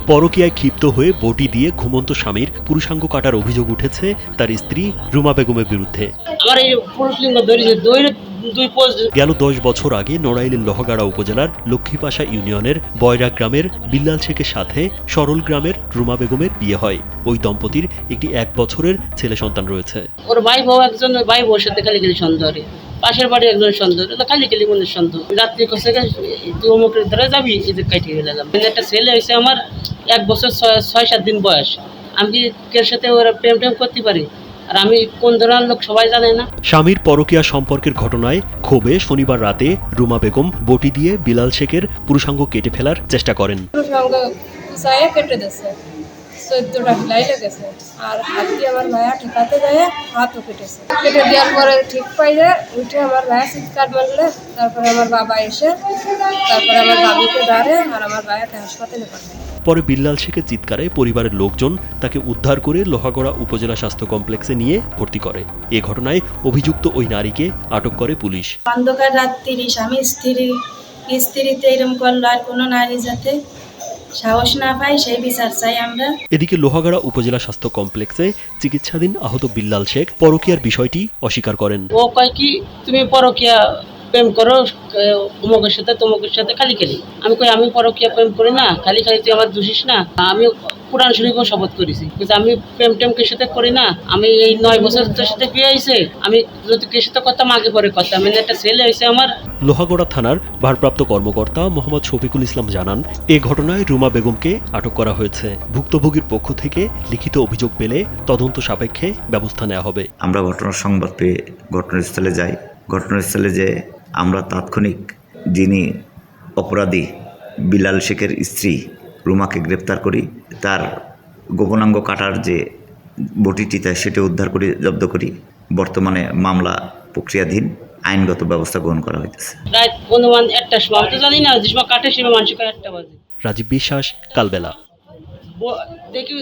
পরকীয়ায় ক্ষিপ্ত হয়ে বটি দিয়ে ঘুমন্ত স্বামীর পুরুষাঙ্গ কাটার অভিযোগ উঠেছে তার স্ত্রী রুমা বেগমের বিরুদ্ধে। গেল 10 বছর আগে নড়াইলের লোহাগাড়া উপজেলার লক্ষ্মীপাশা ইউনিয়নের বয়রা গ্রামের বিল্লাল শেখের সাথে সরল গ্রামের রুমা বেগমের বিয়ে হয়। ওই দম্পতির একটি 1 বছরের ছেলে সন্তান রয়েছে। ওর ভাই বউ একজন, ভাই বউর সাথে খালি সন্দেহ, পাশের বাড়ি একজন সন্দেহ, খালি মনের সন্দেহ। রাত্রি কষে তুই অমুকের ধরে যাবি, এদের কাটিয়ে গেলাম। একটা ছেলে হয়েছে আমার 1 বছর 6-7 দিন বয়স। আমি কি কের সাথে ওরা প্রেম করতে পারি? আর আমি কোন ধরনের লোক সবাই জানে না। স্বামীর পরকীয়া সম্পর্কের ঘটনায় ক্ষোভে শনিবার রাতে রুমা বেগম বটি দিয়ে বিলাল শেখের পুরুষাঙ্গ কেটে ফেলার চেষ্টা করেন। চোদ্দটা ফেলাই লেগেছে আর হাত দিয়ে আমার ভাইয়া ঠেকাতে যায়, হাতও কেটেছে। কেটে দেওয়ার পরে ঠিক পাইলে উঠে আমার ভাইয়া চিৎকার মারলে, তারপরে আমার বাবা এসে তারপরে আমার বাবুকে ধরে আর আমার ভাইয়াকে হাসপাতালে পাঠায়। পরে বিল্লাল শেখের চিৎকারে পরিবারের লোকজন তাকে উদ্ধার করে লোহাগড়া উপজেলা স্বাস্থ্য কমপ্লেক্সে নিয়ে ভর্তি করে। এ ঘটনায় অভিযুক্ত ওই নারীকে আটক করে পুলিশ। অন্ধকার রাত্রি স্বামী স্ত্রীতে এরকম করলো, আর কোনো নারী যাতে সাহস না পাই সেই বিচার চাই আমরা। এদিকে লোহাগড়া উপজেলা স্বাস্থ্য কমপ্লেক্সে চিকিৎসাধীন আহত বিল্লাল শেখ পরকীয়ার বিষয়টি অস্বীকার করেন। ও কয় কি তুমি পরকীয়া প্রেম করো অমুকের সাথে তমুকের সাথে খালি। আমি কই আমি পরকীয়া প্রেম করি না, খালি তুই আমার দোষিস না। আমি কোরআন শরীফও শপথ করেছি, আমি প্রেম টেমকের সাথে করি না। আমি এই 9 বছর তোর সাথে বিয়ে হয়েছে, আমি যদি কে সাথে করতাম আগে পরে করতাম। একটা ছেলে হয়েছে আমার। লোহাগড়া থানার ভারপ্রাপ্ত কর্মকর্তা মোহাম্মদ শফিকুল ইসলাম জানান, এ ঘটনায় রুমা বেগমকে আটক করা হয়েছে। ভুক্তভোগীর পক্ষ থেকে লিখিত অভিযোগ পেলে তদন্ত সাপেক্ষে ব্যবস্থা নেওয়া হবে। আমরা ঘটনার সংবাদ পেয়ে ঘটনাস্থলে যাই। ঘটনাস্থলে যে আমরা তাৎক্ষণিক যিনি অপরাধী বিলাল শেখের স্ত্রী রুমাকে গ্রেপ্তার করি। তার গোপনাঙ্গ কাটার যে বটিটি সেটা উদ্ধার করে জব্দ করি। বর্তমানে মামলা প্রক্রিয়াধীন, আইনগত ব্যবস্থা গ্রহণ করা হইতেছে। রাত অনুমান 1টার সময়, আমি তো জানি না যে সময় কাটে সে মানুষ 1টা বাজে। রাজীব বিশ্বাস, কালবেলা। দেখি